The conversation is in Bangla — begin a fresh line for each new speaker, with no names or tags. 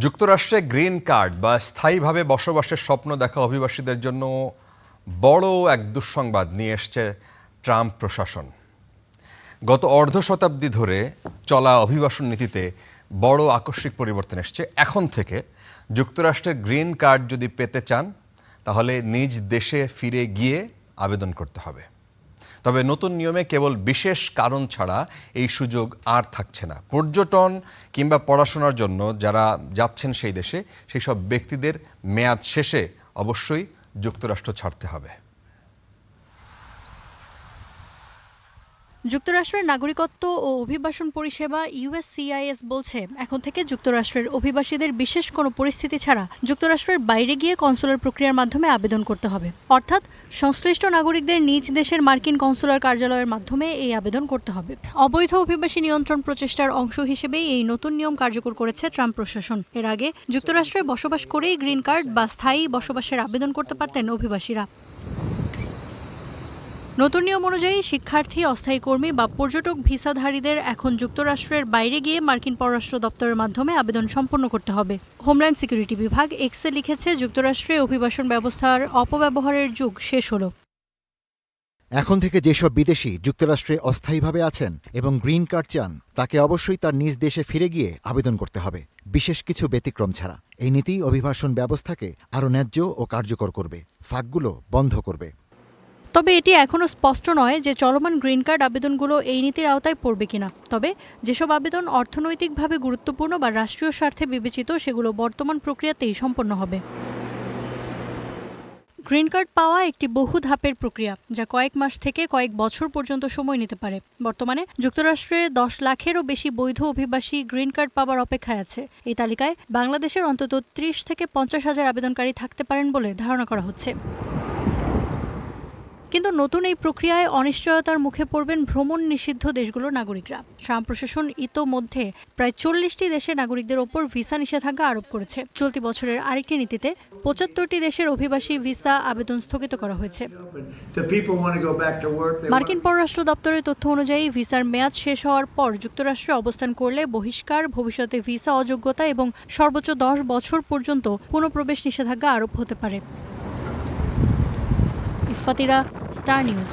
যুক্তরাষ্ট্রে গ্রিন কার্ড বা স্থায়ীভাবে বসবাসের স্বপ্ন দেখা অভিবাসীদের জন্য বড় এক দুঃসংবাদ নিয়ে এসছে ট্রাম্প প্রশাসন। গত অর্ধ শতাব্দী ধরে চলা অভিবাসন নীতিতে বড় আকস্মিক পরিবর্তন এসছে। এখন থেকে যুক্তরাষ্ট্রের গ্রিন কার্ড যদি পেতে চান তাহলে নিজ দেশে ফিরে গিয়ে আবেদন করতে হবে। তবে নতুন নিয়মে কেবল বিশেষ কারণ ছাড়া এই সুযোগ আর থাকছে না। পর্যটন কিংবা পড়াশোনার জন্য যারা যাচ্ছেন সেই দেশে, সেই সব ব্যক্তিদের মেয়াদ শেষে অবশ্যই যুক্তরাষ্ট্র ছাড়তে হবে।
যুক্তরাষ্ট্রের নাগরিকত্ব ও অভিবাসন পরিষেবা ইউএসসিআইএস বলছে, এখন থেকে যুক্তরাষ্ট্রের অভিবাসীদের বিশেষ কোনো পরিস্থিতি ছাড়া যুক্তরাষ্ট্রের বাইরে গিয়ে কনসুলার প্রক্রিয়ার মাধ্যমে আবেদন করতে হবে। অর্থাৎ সংশ্লিষ্ট নাগরিকদের নিজ দেশের মার্কিন কনসুলার কার্যালয়ের মাধ্যমে এই আবেদন করতে হবে। অবৈধ অভিবাসী নিয়ন্ত্রণ প্রচেষ্টার অংশ হিসেবেই এই নতুন নিয়ম কার্যকর করেছে ট্রাম্প প্রশাসন। এর আগে যুক্তরাষ্ট্রে বসবাস করেই গ্রিন কার্ড বা স্থায়ী বসবাসের আবেদন করতে পারতেন অভিবাসীরা। নতুন নিয়ম অনুযায়ী শিক্ষার্থী, অস্থায়ী কর্মী বা পর্যটক ভিসাধারীদের এখন যুক্তরাষ্ট্রের বাইরে গিয়ে মার্কিন পররাষ্ট্র দপ্তরের মাধ্যমে আবেদন সম্পন্ন করতে হবে। হোমল্যান্ড সিকিউরিটি বিভাগ এক্সে লিখেছে, যুক্তরাষ্ট্রে অভিবাসন ব্যবস্থার অপব্যবহারের যুগ শেষ হলো।
এখন থেকে যেসব বিদেশি যুক্তরাষ্ট্রে অস্থায়ীভাবে আছেন এবং গ্রিন কার্ড চান, তাকে অবশ্যই তার নিজ দেশে ফিরে গিয়ে আবেদন করতে হবে, বিশেষ কিছু ব্যতিক্রম ছাড়া। এই নীতি অভিবাসন ব্যবস্থাকে আরও ন্যায্য ও কার্যকর করবে, ফাঁকগুলো বন্ধ করবে।
তবে এটি এখনও স্পষ্ট নয় যে চলমান গ্রিন কার্ড আবেদনগুলো এই নীতির আওতায় পড়বে কিনা। তবে যেসব আবেদন অর্থনৈতিকভাবে গুরুত্বপূর্ণ বা রাষ্ট্রীয় স্বার্থে বিবেচিত, সেগুলো বর্তমান প্রক্রিয়াতেই সম্পন্ন হবে। গ্রিন কার্ড পাওয়া একটি বহু ধাপের প্রক্রিয়া, যা কয়েক মাস থেকে কয়েক বছর পর্যন্ত সময় নিতে পারে। বর্তমানে যুক্তরাষ্ট্রে 10 লাখেরও বেশি বৈধ অভিবাসী গ্রিন কার্ড পাওয়ার অপেক্ষায় আছে। এই তালিকায় বাংলাদেশের অন্তত 30 থেকে 50 হাজার আবেদনকারী থাকতে পারেন বলে ধারণা করা হচ্ছে। কিন্তু নতুন এই প্রক্রিয়ায় অনিশ্চয়তার মুখে পড়বেন ভ্রমণ নিষিদ্ধ দেশগুলোর নাগরিকরা। ট্রাম্প প্রশাসন ইতোমধ্যে প্রায় 40টি দেশের নাগরিকদের ওপর ভিসা নিষেধাজ্ঞা আরোপ করেছে। চলতি বছরের আরেকটি নীতিতে 75টি দেশের অভিবাসী ভিসা আবেদন স্থগিত করা হয়েছে। মার্কিন পররাষ্ট্র দপ্তরের তথ্য অনুযায়ী ভিসার মেয়াদ শেষ হওয়ার পর যুক্তরাষ্ট্রে অবস্থান করলে বহিষ্কার, ভবিষ্যতে ভিসা অযোগ্যতা এবং সর্বোচ্চ 10 বছর পর্যন্ত পুনঃপ্রবেশ নিষেধাজ্ঞা আরোপ হতে পারে। ফাতিরা, স্টার নিউজ।